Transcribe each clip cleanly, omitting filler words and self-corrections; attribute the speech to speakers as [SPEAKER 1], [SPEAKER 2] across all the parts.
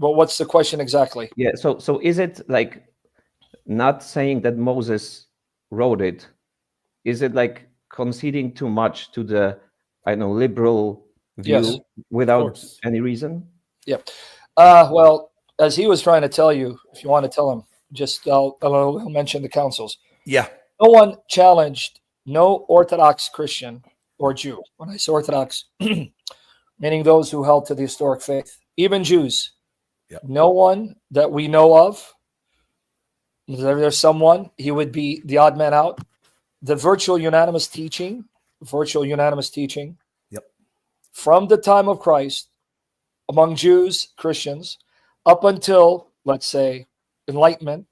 [SPEAKER 1] Well, what's the question exactly?
[SPEAKER 2] Yeah. So is it like not saying that Moses wrote it? Is it like conceding too much to the, I don't know, liberal view
[SPEAKER 1] Yes.
[SPEAKER 2] without any reason?
[SPEAKER 1] Yeah. Well, as he was trying to tell you, if you want to tell him, just I'll mention the councils.
[SPEAKER 3] Yeah.
[SPEAKER 1] No one challenged, no Orthodox Christian or Jew. When I say Orthodox, meaning those who held to the historic faith, even Jews.
[SPEAKER 3] Yep.
[SPEAKER 1] No one that we know of. If there's someone, he would be the odd man out. The virtual unanimous teaching
[SPEAKER 3] Yep.
[SPEAKER 1] from the time of Christ among Jews, Christians, up until, let's say, Enlightenment,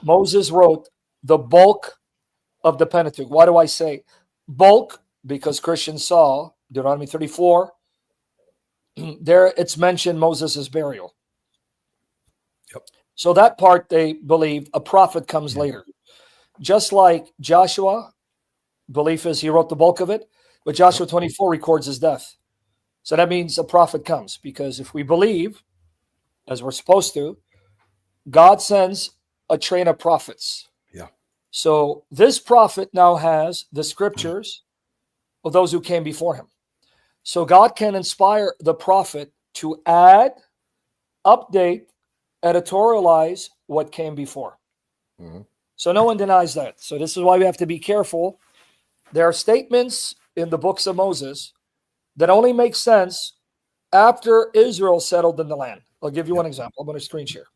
[SPEAKER 1] Moses wrote the bulk of the Pentateuch. Why do I say bulk? Because Christians saw Deuteronomy 34. There it's mentioned Moses' burial.
[SPEAKER 3] Yep.
[SPEAKER 1] So that part they believed a prophet comes later. Just like Joshua, belief is he wrote the bulk of it, but Joshua 24 records his death. So that means a prophet comes, because if we believe, as we're supposed to, God sends a train of prophets.
[SPEAKER 3] Yeah.
[SPEAKER 1] So this prophet now has the scriptures of those who came before him. So God can inspire the prophet to add, update, editorialize what came before.
[SPEAKER 3] Mm-hmm.
[SPEAKER 1] So no one denies that. So this is why we have to be careful. There are statements in the books of Moses that only make sense after Israel settled in the land. I'll give you one example. I'm going to screen share.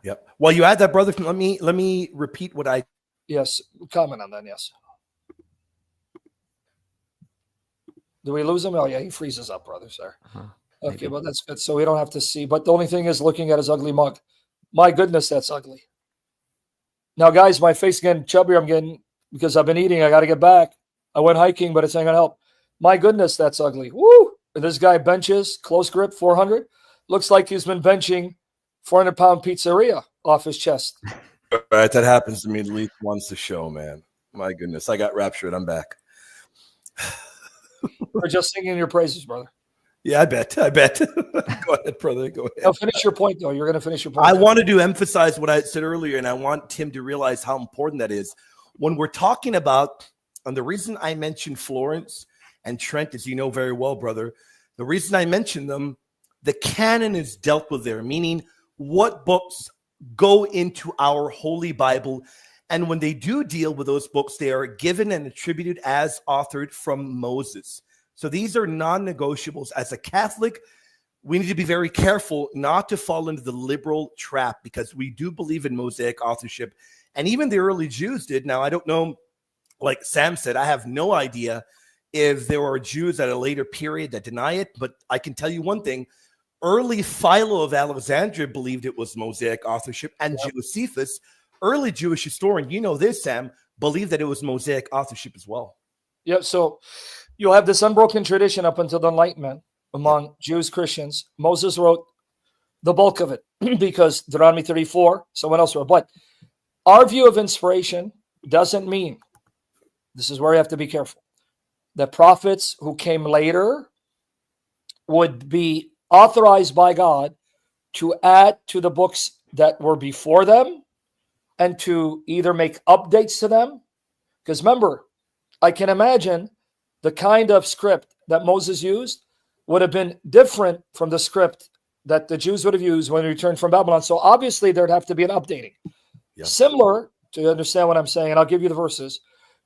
[SPEAKER 3] Yep. While you add that, brother, let me repeat what I.
[SPEAKER 1] Yes, comment on that. Yes. Do we lose him? Oh yeah, he freezes up, brother. Sorry. Okay, well that's good. So we don't have to see. But the only thing is looking at his ugly mug. My goodness, that's ugly. Now, guys, my face getting chubbier. I'm getting, because I've been eating. I got to get back. I went hiking, but it's not going to help. My goodness, that's ugly. Woo! This guy benches, close grip, 400. Looks like he's been benching 400-pound pizzeria off his chest.
[SPEAKER 3] All right, that happens to me at least once a show, man. My goodness, I got raptured. I'm back.
[SPEAKER 1] We're just singing your praises, brother.
[SPEAKER 3] Yeah, I bet. Go ahead, brother. Go ahead.
[SPEAKER 1] Now finish your point, though. You're going to finish your point.
[SPEAKER 3] I wanted to emphasize what I said earlier, and I want Tim to realize how important that is. When we're talking about, and the reason I mentioned Florence and Trent, as you know very well, brother, the reason I mentioned them, the canon is dealt with there, meaning what books go into our Holy Bible. And when they do deal with those books, they are given and attributed as authored from Moses. So these are non-negotiables. As a Catholic, we need to be very careful not to fall into the liberal trap, because we do believe in Mosaic authorship. And even the early Jews did. Now, I don't know, like Sam said, I have no idea if there are Jews at a later period that deny it. But I can tell you one thing. Early Philo of Alexandria believed it was Mosaic authorship. And Josephus, early Jewish historian, you know this, Sam, believed that it was Mosaic authorship as well.
[SPEAKER 1] Yeah, so you'll have this unbroken tradition up until the Enlightenment among Jews, Christians. Moses wrote the bulk of it because Deuteronomy 34, someone else wrote. But our view of inspiration doesn't mean, this is where you have to be careful, that prophets who came later would be authorized by God to add to the books that were before them and to either make updates to them. Because remember, I can imagine the kind of script that Moses used would have been different from the script that the Jews would have used when they returned from Babylon. So obviously there'd have to be an updating. Yeah. Similar, to understand what I'm saying, and I'll give you the verses,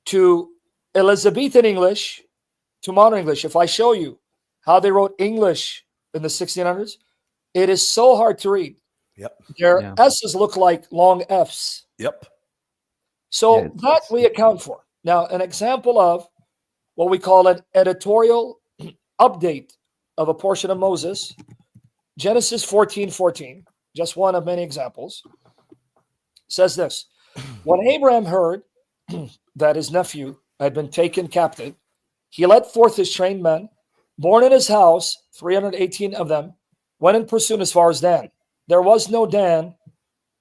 [SPEAKER 1] to Elizabethan English, to modern English. If I show you how they wrote English in the 1600s, it is so hard to read.
[SPEAKER 3] Yep.
[SPEAKER 1] Their S's look like long F's.
[SPEAKER 3] Yep.
[SPEAKER 1] So that we account for. Now, an example of what we call an editorial update of a portion of Moses, Genesis 14:14, just one of many examples, says this. When Abraham heard that his nephew had been taken captive, he led forth his trained men, born in his house, 318 of them, went in pursuit as far as Dan. There was no Dan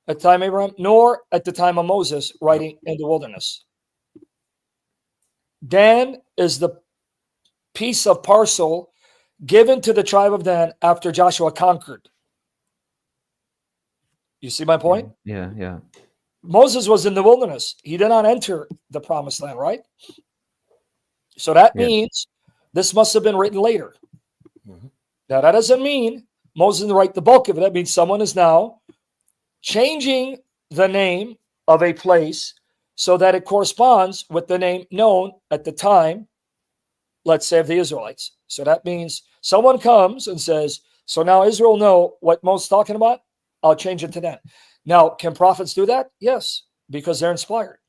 [SPEAKER 1] at the time of Abraham, nor at the time of Moses writing in the wilderness. Dan is the piece of parcel given to the tribe of Dan after Joshua conquered. You see my point?
[SPEAKER 2] Yeah, yeah.
[SPEAKER 1] Moses was in the wilderness. He did not enter the promised land, right? So that
[SPEAKER 2] Yeah.
[SPEAKER 1] means this must have been written later.
[SPEAKER 3] Mhm.
[SPEAKER 1] Now, that doesn't mean Moses didn't write the bulk of it. That means someone is now changing the name of a place so that it corresponds with the name known at the time, let's say, of the Israelites. So that means someone comes and says, so now Israel know what Moses is talking about. I'll change it to that. Now, can prophets do that? Yes, because they're inspired.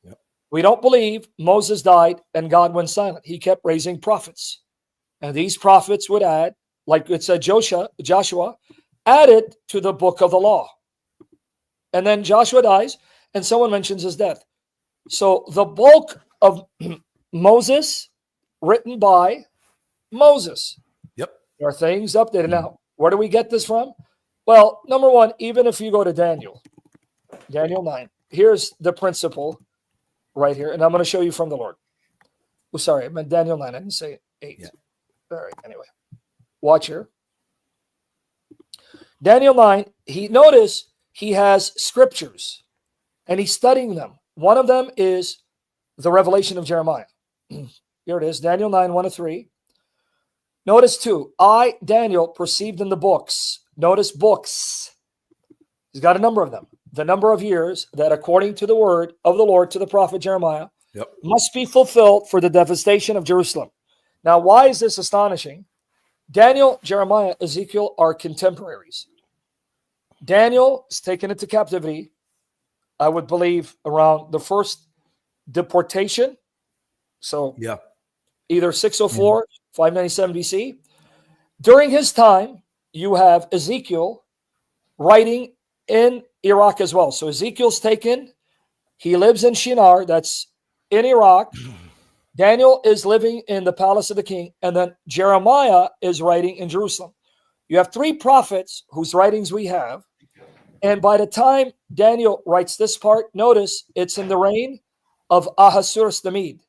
[SPEAKER 3] Yep.
[SPEAKER 1] We don't believe Moses died and God went silent. He kept raising prophets. And these prophets would add, like it said, Joshua added to the book of the law. And then Joshua dies and someone mentions his death. So the bulk of Moses written by Moses.
[SPEAKER 3] Yep.
[SPEAKER 1] There are things updated. Now, where do we get this from? Well, number one, even if you go to Daniel 9, here's the principle right here. And I'm going to show you from the Lord. Oh, sorry, I meant Daniel 9. I didn't say 8.
[SPEAKER 3] Yeah.
[SPEAKER 1] All right, anyway. Watch here. Daniel 9, notice he has scriptures and he's studying them. One of them is the revelation of Jeremiah. Here it is, Daniel 9, 1-3. Notice 2, I, Daniel, perceived in the books. Notice books. He's got a number of them. The number of years that according to the word of the Lord to the prophet Jeremiah must be fulfilled for the devastation of Jerusalem. Now, why is this astonishing? Daniel, Jeremiah, Ezekiel are contemporaries. Daniel is taken into captivity, I would believe, around the first deportation. So
[SPEAKER 3] Yeah.
[SPEAKER 1] either 604, 597 BC. During his time, you have Ezekiel writing in Iraq as well. So Ezekiel's taken. He lives in Shinar, that's in Iraq. Daniel is living in the palace of the king. And then Jeremiah is writing in Jerusalem. You have 3 prophets whose writings we have. And by the time Daniel writes this part, notice it's in the reign of Ahasuerus the Mede.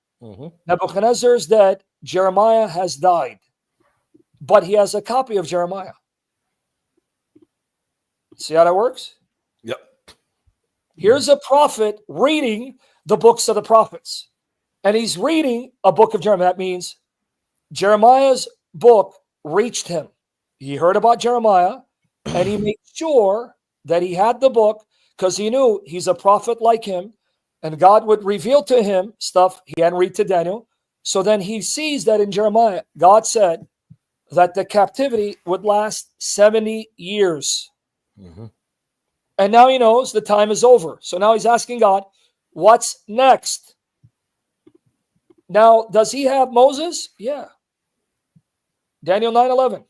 [SPEAKER 1] Nebuchadnezzar is dead. Jeremiah has died. But he has a copy of Jeremiah. See how that works?
[SPEAKER 3] Yep.
[SPEAKER 1] Here's a prophet reading the books of the prophets. And he's reading a book of Jeremiah. That means Jeremiah's book reached him. He heard about Jeremiah and he made sure that he had the book because he knew he's a prophet like him and God would reveal to him stuff he hadn't read to Daniel. So then he sees that in Jeremiah, God said that the captivity would last 70 years. And now he knows the time is over. So now he's asking God, what's next? Now, does he have Moses? Yeah. Daniel 9:11.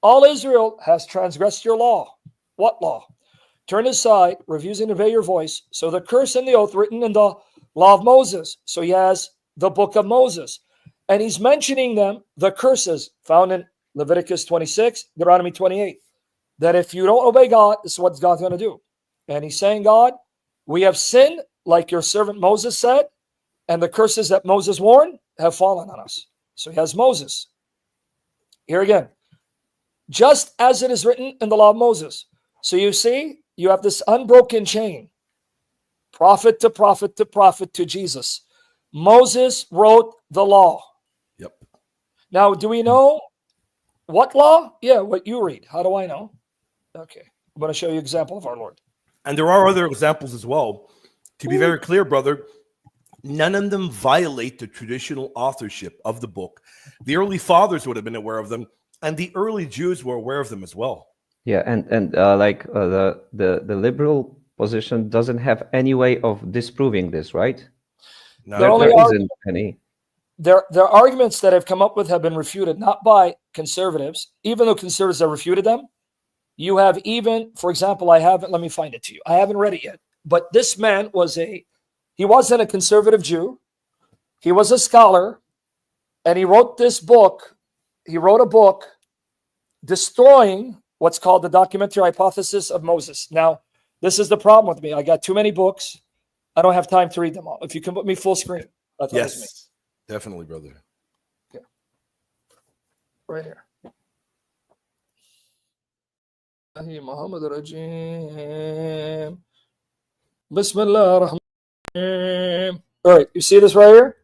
[SPEAKER 1] All Israel has transgressed your law. What law? Turn aside, refuse and obey your voice. So the curse and the oath written in the law of Moses. So he has the book of Moses. And he's mentioning them, the curses found in Leviticus 26, Deuteronomy 28. That if you don't obey God, this is what God's going to do. And he's saying, God, we have sinned like your servant Moses said, and the curses that Moses warned have fallen on us. So he has Moses. Here again, just as it is written in the law of Moses. So you see, you have this unbroken chain, prophet to prophet to prophet to Jesus. Moses wrote the law.
[SPEAKER 3] Yep.
[SPEAKER 1] Now, do we know what law? Yeah, what you read. How do I know? Okay, I'm going to show you an example of our Lord.
[SPEAKER 3] And there are other examples as well. To be very clear, brother, none of them violate the traditional authorship of the book. The early fathers would have been aware of them, and the early Jews were aware of them as well.
[SPEAKER 2] Yeah, and the liberal position doesn't have any way of disproving this, right?
[SPEAKER 3] No,
[SPEAKER 1] There
[SPEAKER 2] There
[SPEAKER 1] only
[SPEAKER 2] isn't any.
[SPEAKER 1] Their arguments that have come up with have been refuted, not by conservatives, even though conservatives have refuted them. You have even, for example, let me find it to you. I haven't read it yet, but this man he wasn't a conservative Jew. He was a scholar, and he wrote this book. He wrote a book destroying what's called the documentary hypothesis of Moses. Now, this is the problem with me. I got too many books. I don't have time to read them all. If you can put me full screen.
[SPEAKER 3] Yes, definitely, brother.
[SPEAKER 1] Right here. Muhammad Rajim. Bismillah ar-Rahman ar-Rahim. All right, you see this right here?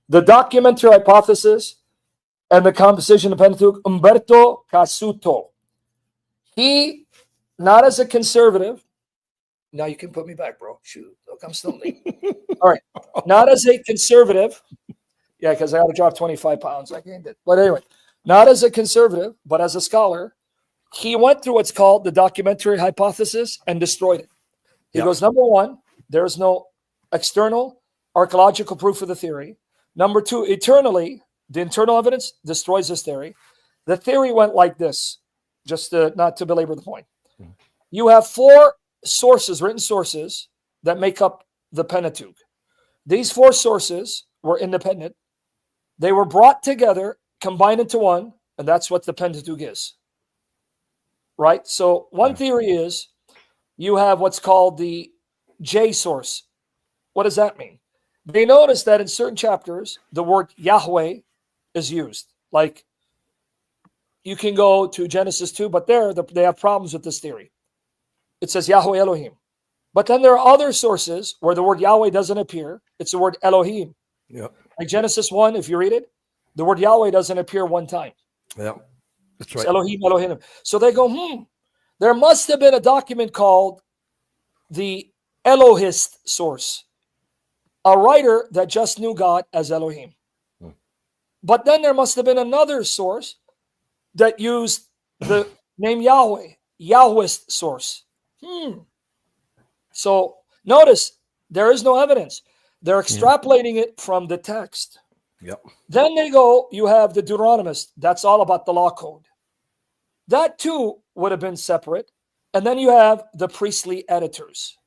[SPEAKER 1] The documentary hypothesis and the composition of Pentateuch, Umberto Casuto. He, not as a conservative, now you can put me back, bro. Shoot, look, I'm still late. All right, not as a conservative, yeah, because I had to drop 25 pounds. I gained it. But anyway, not as a conservative, but as a scholar, he went through what's called the documentary hypothesis and destroyed it. He goes, number one, there is no external archaeological proof of the theory. Number two, eternally, the internal evidence destroys this theory. The theory went like this, just not to belabor the point. You have four sources, written sources, that make up the Pentateuch. These four sources were independent. They were brought together, combined into one, and that's what the Pentateuch is. Right? So one theory is you have what's called the J source. What does that mean? They notice that in certain chapters, the word Yahweh is used. Like, you can go to Genesis 2, but there they have problems with this theory. It says Yahweh Elohim. But then there are other sources where the word Yahweh doesn't appear. It's the word Elohim.
[SPEAKER 3] Yep.
[SPEAKER 1] Like Genesis 1, if you read it, the word Yahweh doesn't appear one time.
[SPEAKER 3] Yeah, that's right.
[SPEAKER 1] It's Elohim, Elohim. So they go, there must have been a document called the Elohist source, a writer that just knew God as Elohim. But then there must have been another source that used the name Yahweh, Yahwist source. So notice there is no evidence. They're extrapolating it from the text.
[SPEAKER 3] Yep.
[SPEAKER 1] Then they go, you have the Deuteronomist. That's all about the law code. That too would have been separate. And then you have the priestly editors.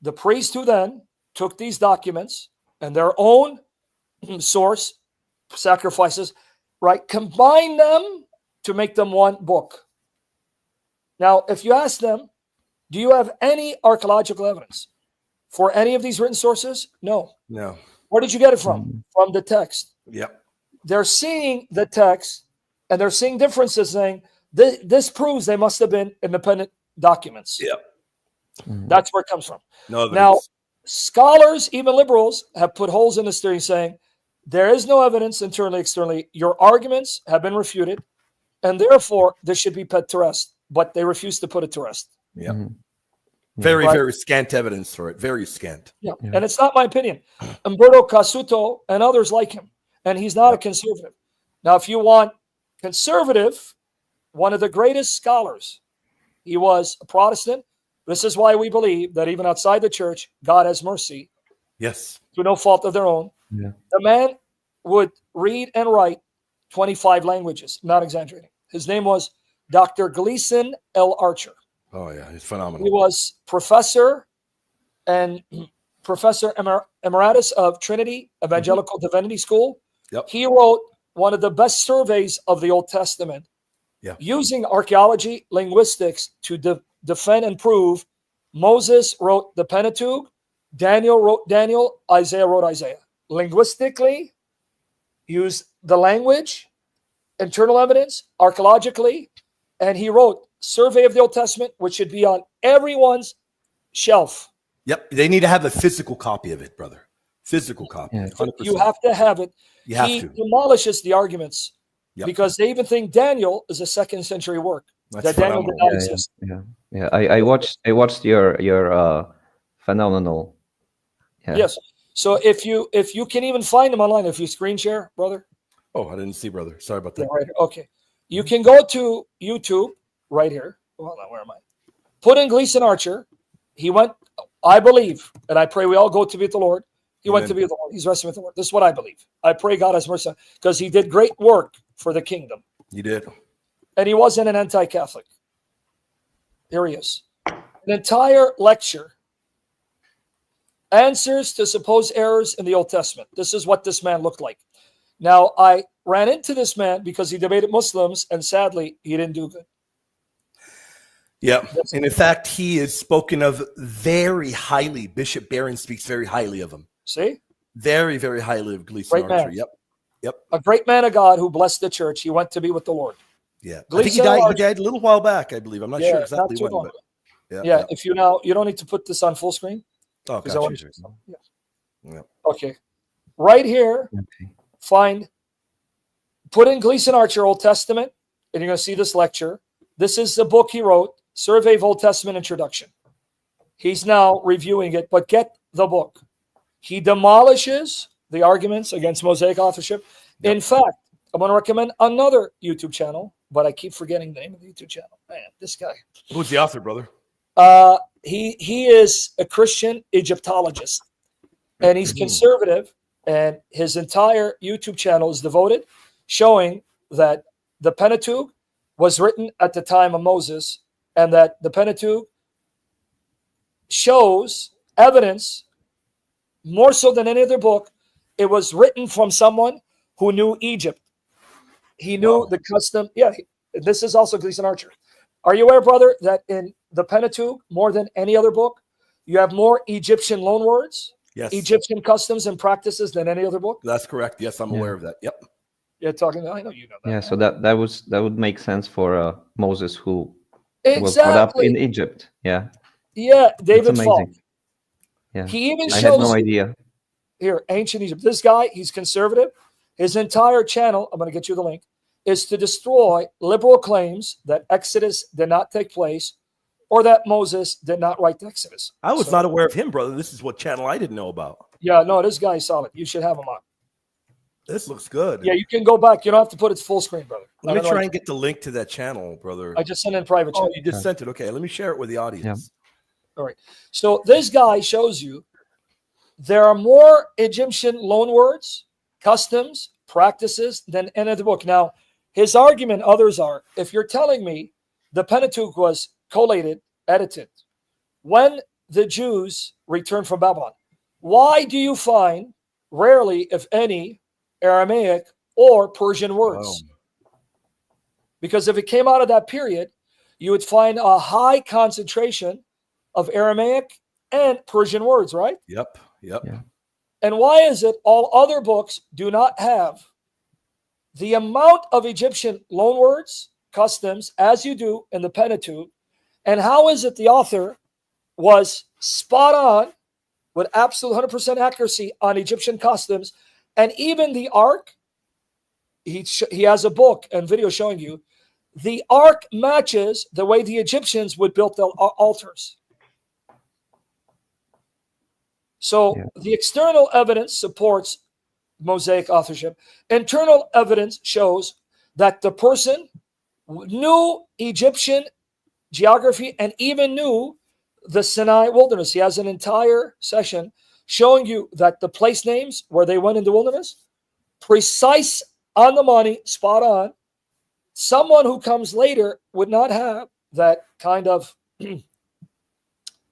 [SPEAKER 1] The priest who then took these documents and their own source sacrifices, right, combine them to make them one book. Now, if you ask them, do you have any archaeological evidence for any of these written sources? No.
[SPEAKER 3] No.
[SPEAKER 1] Where did you get it from? From the text.
[SPEAKER 3] Yep.
[SPEAKER 1] They're seeing the text and they're seeing differences, saying this proves they must have been independent documents.
[SPEAKER 3] Yep.
[SPEAKER 1] That's where it comes from.
[SPEAKER 3] No evidence.
[SPEAKER 1] Now, scholars, even liberals, have put holes in this theory, saying there is no evidence internally, externally. Your arguments have been refuted, and therefore this should be put to rest. But they refuse to put it to rest.
[SPEAKER 3] Yeah. Very scant evidence for it. Very scant.
[SPEAKER 1] Yeah. And it's not my opinion. Umberto Casuto and others like him. And he's not a conservative. Now, if you want conservative, one of the greatest scholars, he was a Protestant. This is why we believe that even outside the church, God has mercy.
[SPEAKER 3] Yes.
[SPEAKER 1] Through no fault of their own.
[SPEAKER 2] Yeah.
[SPEAKER 1] The man would read and write 25 languages, not exaggerating. His name was Dr. Gleason L. Archer.
[SPEAKER 3] Oh, yeah. He's phenomenal.
[SPEAKER 1] He was professor and professor emeritus of Trinity Evangelical Divinity School.
[SPEAKER 3] Yep.
[SPEAKER 1] He wrote one of the best surveys of the Old Testament using archaeology, linguistics to defend and prove. Moses wrote the Pentateuch, Daniel wrote Daniel, Isaiah wrote Isaiah. Linguistically, used the language, internal evidence, archaeologically, and he wrote Survey of the Old Testament, which should be on everyone's shelf.
[SPEAKER 3] Yep. They need to have a physical copy of it, brother. Physical copy. 100%.
[SPEAKER 1] You have to have it.
[SPEAKER 3] He
[SPEAKER 1] demolishes the arguments because they even think Daniel is a 2nd century work.
[SPEAKER 3] That's
[SPEAKER 1] that Daniel did not exist.
[SPEAKER 2] Yeah. I watched your phenomenal. Yeah.
[SPEAKER 1] Yes. So if you can even find them online, if you screen share, brother.
[SPEAKER 3] Oh, I didn't see, brother. Sorry about that.
[SPEAKER 1] Yeah, right. Okay. You can go to YouTube right here. Hold on, where am I? Put in Gleason Archer. He went, I believe, and I pray we all go to be with the Lord. He went to be with the Lord. He's resting with the Lord. This is what I believe. I pray God has mercy because he did great work for the kingdom.
[SPEAKER 3] He did.
[SPEAKER 1] And he wasn't an anti-Catholic. Here he is. An entire lecture. Answers to supposed errors in the Old Testament. This is what this man looked like. Now, I ran into this man because he debated Muslims, and sadly, he didn't do good.
[SPEAKER 3] Yeah. And in fact, he is spoken of very highly. Bishop Barron speaks very highly of him.
[SPEAKER 1] See?
[SPEAKER 3] Very, very highly of Gleason
[SPEAKER 1] Great
[SPEAKER 3] Archer.
[SPEAKER 1] man.
[SPEAKER 3] Yep.
[SPEAKER 1] A great man of God who blessed the church. He went to be with the Lord.
[SPEAKER 3] Yeah. I think
[SPEAKER 1] Gleason
[SPEAKER 3] he died a little while back, I believe. I'm not sure exactly when, but
[SPEAKER 1] yeah. If you don't need to put this on full screen.
[SPEAKER 3] Oh,
[SPEAKER 1] I want
[SPEAKER 3] gotcha.
[SPEAKER 1] yeah. Okay. Right here, put in Gleason Archer Old Testament, and you're going to see this lecture. This is the book he wrote, Survey of Old Testament Introduction. He's now reviewing it, but get the book. He demolishes the arguments against Mosaic authorship. Yep. In fact, I'm going to recommend another YouTube channel, but I keep forgetting the name of the YouTube channel. Man, this guy.
[SPEAKER 3] Who's the author, brother?
[SPEAKER 1] He is a Christian Egyptologist, and he's conservative, and his entire YouTube channel is devoted showing that the Pentateuch was written at the time of Moses, and that the Pentateuch shows evidence more so than any other book. It was written from someone who knew Egypt. He knew the custom. Yeah, this is also Gleason Archer. Are you aware, brother, that in the Pentateuch, more than any other book, you have more Egyptian loanwords, Egyptian customs and practices than any other book?
[SPEAKER 3] That's correct. Yes, I'm aware of that. Yep.
[SPEAKER 1] You're talking about, I know you know that.
[SPEAKER 2] Yeah, so that would make sense for Moses, who was brought up in Egypt. Yeah.
[SPEAKER 1] Yeah, David Falk.
[SPEAKER 2] Yeah.
[SPEAKER 1] He even shows
[SPEAKER 2] I had no idea.
[SPEAKER 1] Here, ancient Egypt. This guy, he's conservative. His entire channel, I'm going to get you the link, is to destroy liberal claims that Exodus did not take place or that Moses did not write the Exodus.
[SPEAKER 3] I was not aware of him, brother. This is what channel I didn't know about.
[SPEAKER 1] Yeah, no, this guy is solid. You should have him on.
[SPEAKER 3] This looks good.
[SPEAKER 1] Yeah, you can go back. You don't have to put it full screen, brother.
[SPEAKER 3] Let me try and get the link to that channel, brother.
[SPEAKER 1] I just sent in private chat.
[SPEAKER 3] Oh, you just sent it. Okay, let me share it with the audience.
[SPEAKER 1] Yeah. All right. So this guy shows you there are more Egyptian loanwords, customs, practices than any other book. Now, his argument, others are, if you're telling me the Pentateuch was collated, edited, when the Jews returned from Babylon, why do you find rarely, if any, Aramaic or Persian words? Because if it came out of that period, you would find a high concentration of Aramaic and Persian words, right?
[SPEAKER 3] Yep. Yeah.
[SPEAKER 1] And why is it all other books do not have the amount of Egyptian loanwords, customs, as you do in the Pentateuch? And how is it the author was spot on with absolute 100% accuracy on Egyptian customs? And even the ark, he has a book and video showing you, the ark matches the way the Egyptians would build their altars. So the external evidence supports Mosaic authorship. Internal evidence shows that the person knew Egyptian geography and even knew the Sinai wilderness. He has an entire session showing you that the place names where they went in the wilderness, precise, on the money, spot on. Someone who comes later would not have that kind of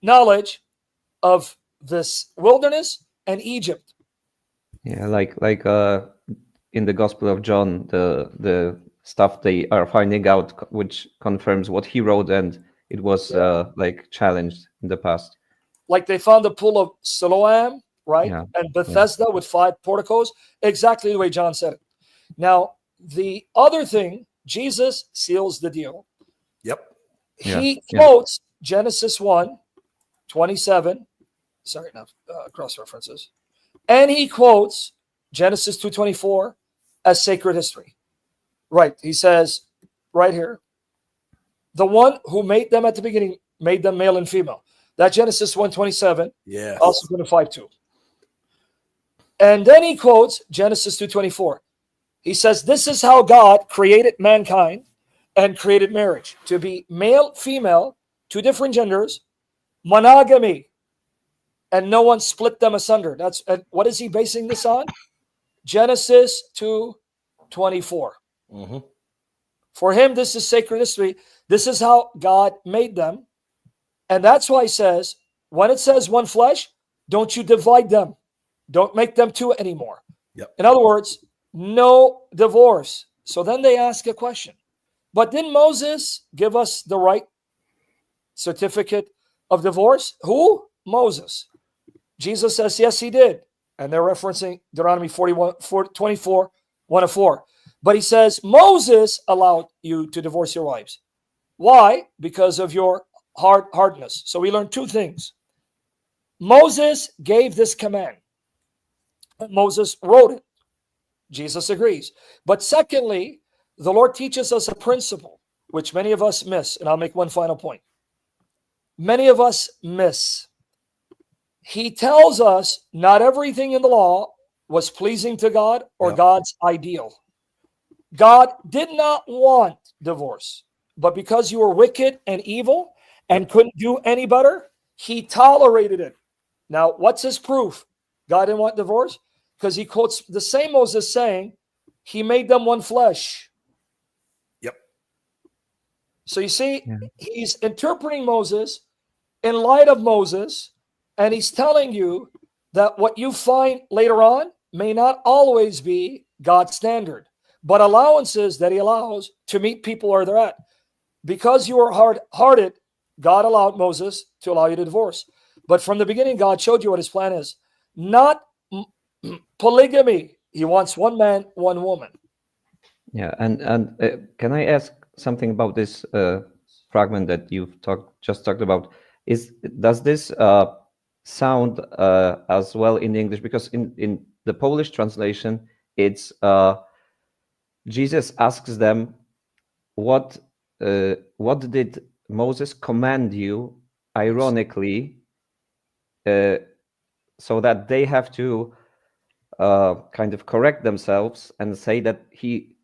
[SPEAKER 1] knowledge of this wilderness and Egypt.
[SPEAKER 2] Yeah, like in the Gospel of John, the stuff they are finding out, which confirms what he wrote, and it was like challenged in the past.
[SPEAKER 1] Like they found the pool of Siloam, right? Yeah. And Bethesda with 5 porticos, exactly the way John said it. Now, the other thing, Jesus seals the deal.
[SPEAKER 3] Yep.
[SPEAKER 1] He quotes Genesis 1:27. Sorry, not cross references. And he quotes Genesis 2:24 as sacred history. Right. He says right here, the one who made them at the beginning made them male and female. That Genesis 1:27.
[SPEAKER 3] Yeah.
[SPEAKER 1] Also going to 5:2. And then he quotes Genesis 2:24. He says, this is how God created mankind and created marriage to be male, female, 2 different genders, monogamy, and no one split them asunder. That's what is he basing this on? Genesis 2:24.
[SPEAKER 3] Mm-hmm.
[SPEAKER 1] For him, this is sacred history. This is how God made them. And that's why he says, when it says one flesh, don't you divide them. Don't make them 2 anymore.
[SPEAKER 3] Yep.
[SPEAKER 1] In other words, no divorce. So then they ask a question. But didn't Moses give us the right certificate of divorce? Who? Moses. Jesus says, yes, he did. And they're referencing Deuteronomy 24, 1-4. But he says Moses allowed you to divorce your wives. Why? Because of your hardness. So we learned two things. Moses gave this command. Moses wrote it. Jesus agrees. But secondly, the Lord teaches us a principle, which many of us miss. And I'll make one final point. Many of us miss. He tells us not everything in the law was pleasing to God or God's ideal. God did not want divorce, but because you were wicked and evil and couldn't do any better, he tolerated it. Now, what's his proof? God didn't want divorce? Because he quotes the same Moses saying, he made them one flesh.
[SPEAKER 3] Yep.
[SPEAKER 1] So you see, he's interpreting Moses in light of Moses, and he's telling you that what you find later on may not always be God's standard, but allowances that he allows to meet people where they're at. Because you were hard-hearted, God allowed Moses to allow you to divorce. But from the beginning, God showed you what his plan is. Not polygamy. He wants one man, one woman.
[SPEAKER 2] Yeah, and can I ask something about this fragment that you've just talked about? Does this sound as well in English? Because in the Polish translation, it's Jesus asks them, what did Moses command you? Ironically, so that they have to kind of correct themselves and say that he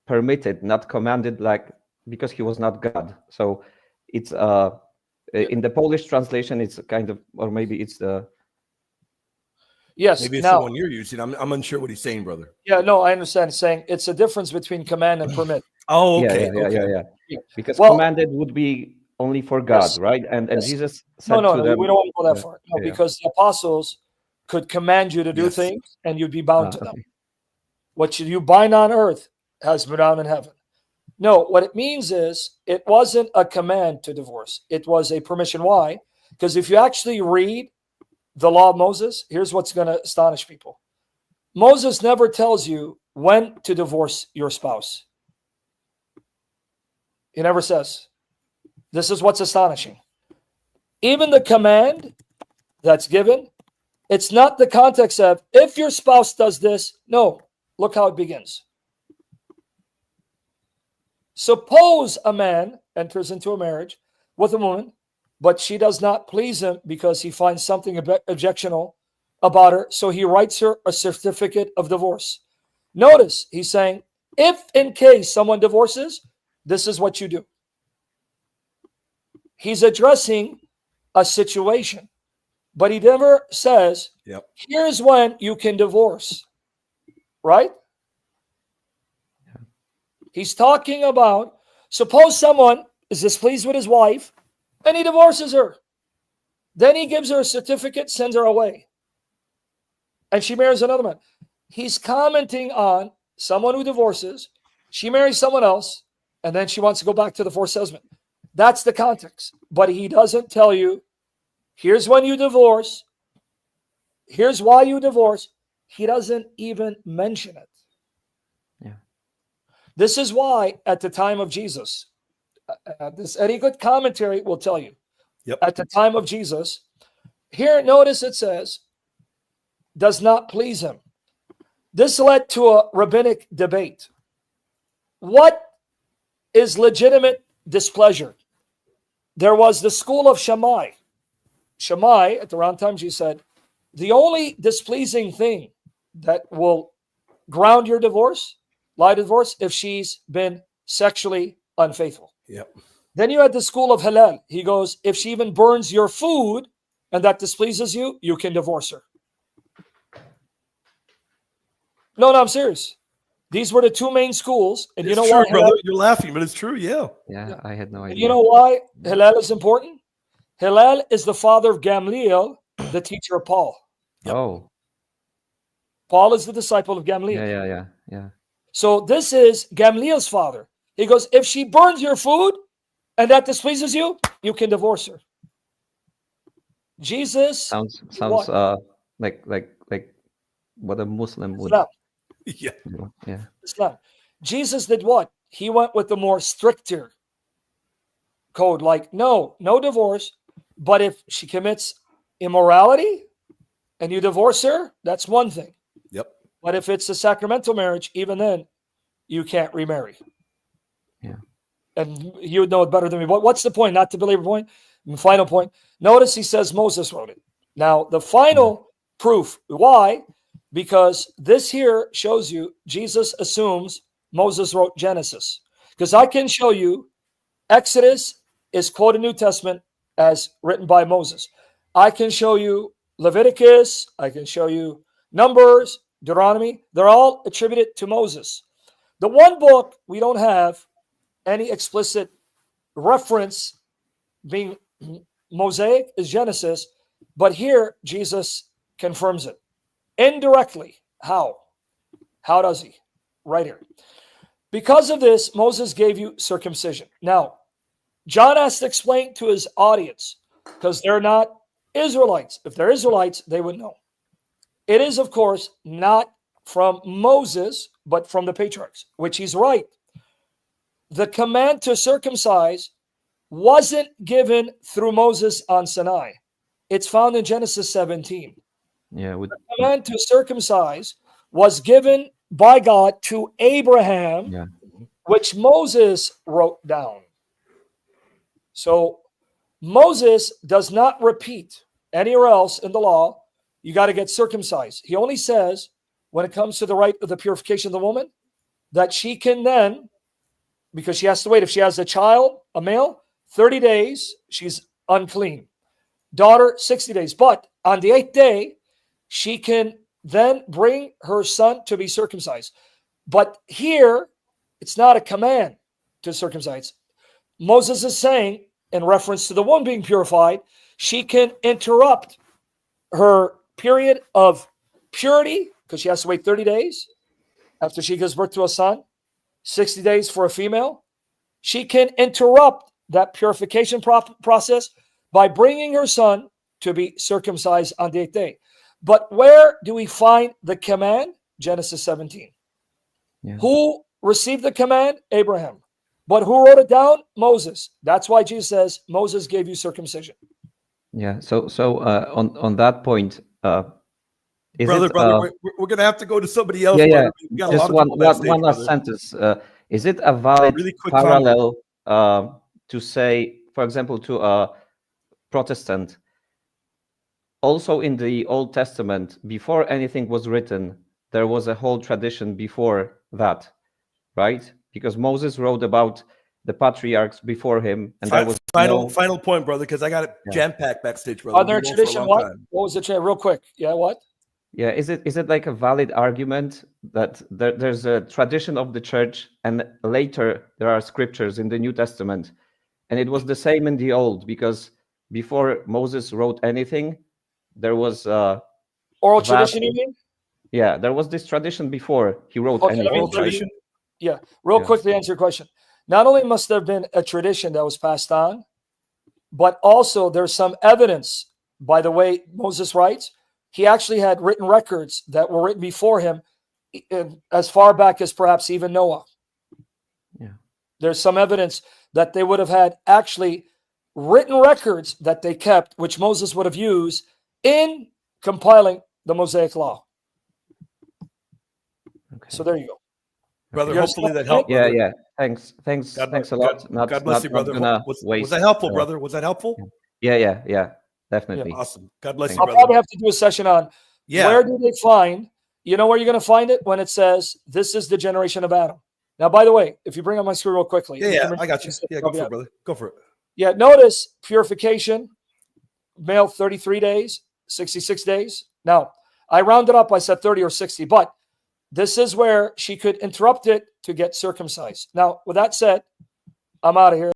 [SPEAKER 2] permitted, not commanded, like, because he was not God. So it's in the Polish translation, it's kind of, or maybe it's the
[SPEAKER 1] Yes.
[SPEAKER 3] Maybe it's
[SPEAKER 1] now,
[SPEAKER 3] the one you're using. I'm unsure what he's saying, brother.
[SPEAKER 1] yeah, no, I understand. He's saying it's a difference between command and permit.
[SPEAKER 3] Oh,
[SPEAKER 2] yeah,
[SPEAKER 3] okay.
[SPEAKER 2] yeah,
[SPEAKER 3] okay.
[SPEAKER 2] yeah, yeah. Because
[SPEAKER 1] Well,
[SPEAKER 2] commanded would be only for God,
[SPEAKER 1] yes,
[SPEAKER 2] right? And
[SPEAKER 1] yes.
[SPEAKER 2] Jesus said
[SPEAKER 1] No,
[SPEAKER 2] to them,
[SPEAKER 1] we don't want to go that far. No,
[SPEAKER 2] yeah.
[SPEAKER 1] because the apostles could command you to do
[SPEAKER 3] Yes.
[SPEAKER 1] things and you'd be bound to them.
[SPEAKER 2] Okay.
[SPEAKER 1] What you bind on earth has been bound in heaven. No, what it means is it wasn't a command to divorce. It was a permission. Why? Because if you actually read the law of Moses, here's what's going to astonish people. Moses never tells you when to divorce your spouse. He never says. This is what's astonishing. Even the command that's given, it's not the context of if your spouse does this. No, look how it begins. Suppose a man enters into a marriage with a woman, but she does not please him because he finds something objectionable about her, so he writes her a certificate of divorce. Notice he's saying, if in case someone divorces, this is what you do. He's addressing a situation, but he never says, here's when you can divorce, right? He's talking about, suppose someone is displeased with his wife and he divorces her. Then he gives her a certificate, sends her away. And she marries another man. He's commenting on someone who divorces, she marries someone else, and then she wants to go back to the first husband. That's the context. But he doesn't tell you, here's when you divorce, here's why you divorce. He doesn't even mention it.
[SPEAKER 2] Yeah.
[SPEAKER 1] This is why at the time of Jesus, any good commentary will tell you, at the time of Jesus, here notice it says, does not please him. This led to a rabbinic debate. What is legitimate displeasure? There was the school of Shammai. Shammai, at the round time, she said, the only displeasing thing that will ground your divorce, lie to divorce, if she's been sexually unfaithful.
[SPEAKER 3] Yep.
[SPEAKER 1] Then you had the school of Hillel. He goes, if she even burns your food and that displeases you, you can divorce her. No, I'm serious. These were the two main schools. And
[SPEAKER 3] It's
[SPEAKER 1] you know
[SPEAKER 3] true,
[SPEAKER 1] why?
[SPEAKER 3] brother. You're laughing, but it's true. Yeah.
[SPEAKER 2] Yeah, I had no idea.
[SPEAKER 1] You know why Hillel is important? Hillel is the father of Gamliel, the teacher of Paul.
[SPEAKER 2] Oh.
[SPEAKER 1] Paul is the disciple of Gamliel.
[SPEAKER 2] Yeah.
[SPEAKER 1] So this is Gamliel's father. He goes, if she burns your food and that displeases you, you can divorce her. Jesus
[SPEAKER 2] sounds like what a Muslim would.
[SPEAKER 1] Islam.
[SPEAKER 3] Yeah.
[SPEAKER 2] Yeah.
[SPEAKER 1] Islam. Jesus did what? He went with the more stricter code, like no divorce. But if she commits immorality and you divorce her, that's one thing.
[SPEAKER 3] Yep.
[SPEAKER 1] But if it's a sacramental marriage, even then, you can't remarry.
[SPEAKER 2] Yeah.
[SPEAKER 1] And you would know it better than me. But what's the point? Not to belabor the point. And the final point. Notice he says Moses wrote it. Now, the final proof. Why? Because this here shows you Jesus assumes Moses wrote Genesis. Because I can show you Exodus is quoted New Testament as written by Moses. I can show you Leviticus. I can show you Numbers, Deuteronomy. They're all attributed to Moses. The one book we don't have any explicit reference being Mosaic is Genesis, but here Jesus confirms it indirectly. How? How does he? Right here. Because of this, Moses gave you circumcision. Now, John has to explain to his audience because they're not Israelites. If they're Israelites, they would know. It is, of course, not from Moses, but from the patriarchs, which he's right. The command to circumcise wasn't given through Moses on Sinai. It's found in Genesis 17.
[SPEAKER 2] Yeah.
[SPEAKER 1] The command to circumcise was given by God to Abraham, which Moses wrote down. So Moses does not repeat anywhere else in the law, you got to get circumcised. He only says, when it comes to the right of the purification of the woman, that she can then, because she has to wait, if she has a child, a male, 30 days, she's unclean. Daughter, 60 days. But on the 8th day, she can then bring her son to be circumcised. But here, it's not a command to circumcise. Moses is saying, in reference to the one being purified, she can interrupt her period of purity, because she has to wait 30 days after she gives birth to a son, 60 days for a female. She can interrupt that purification process by bringing her son to be circumcised on the 8th day. But where do we find the command? Genesis 17.
[SPEAKER 2] Yeah.
[SPEAKER 1] Who received the command? Abraham. But who wrote it down? Moses. That's why Jesus says, Moses gave you circumcision.
[SPEAKER 2] Yeah. So on that point, is
[SPEAKER 3] brother,
[SPEAKER 2] it,
[SPEAKER 3] we're going to have to go to somebody else.
[SPEAKER 2] Yeah, yeah.
[SPEAKER 3] Brother. We've got a
[SPEAKER 2] Just
[SPEAKER 3] lot of people backstage,
[SPEAKER 2] one last
[SPEAKER 3] brother.
[SPEAKER 2] sentence. Is it a valid
[SPEAKER 3] Really quick
[SPEAKER 2] parallel to say, for example, to a Protestant? Also in the Old Testament, before anything was written, there was a whole tradition before that, right? Because Moses wrote about the patriarchs before him, and there was
[SPEAKER 3] final point, brother, because I got it jam-packed backstage, brother.
[SPEAKER 1] On their tradition, what? What was the tradition? Real quick. Yeah, what?
[SPEAKER 2] Yeah, is it like a valid argument that there's a tradition of the church, and later there are scriptures in the New Testament, and it was the same in the Old, because before Moses wrote anything, there was
[SPEAKER 1] oral tradition, you mean?
[SPEAKER 2] Yeah, there was this tradition before he wrote anything.
[SPEAKER 3] Oral tradition?
[SPEAKER 1] Yeah, real quickly answer your question. Not only must there have been a tradition that was passed on, but also there's some evidence, by the way Moses writes, he actually had written records that were written before him as far back as perhaps even Noah.
[SPEAKER 2] Yeah.
[SPEAKER 1] There's some evidence that they would have had actually written records that they kept, which Moses would have used in compiling the Mosaic Law.
[SPEAKER 2] Okay.
[SPEAKER 1] So there you go.
[SPEAKER 3] Brother, hopefully that helped.
[SPEAKER 2] Yeah, yeah. Thanks a lot.
[SPEAKER 3] God bless you, brother. Was that helpful, brother? Was that helpful?
[SPEAKER 2] Yeah. Definitely.
[SPEAKER 3] Yeah, awesome. God bless you,
[SPEAKER 1] I'll
[SPEAKER 3] brother.
[SPEAKER 1] probably have to do a session on where do they find, you know where you're going to find it? When it says, this is the generation of Adam. Now, by the way, if you bring up my screen real quickly.
[SPEAKER 3] Yeah, I got you. Yeah, go for it, brother. Go for it.
[SPEAKER 1] Yeah, notice purification, male 33 days, 66 days. Now, I rounded up, I said 30 or 60, but this is where she could interrupt it to get circumcised. Now, with that said, I'm out of here.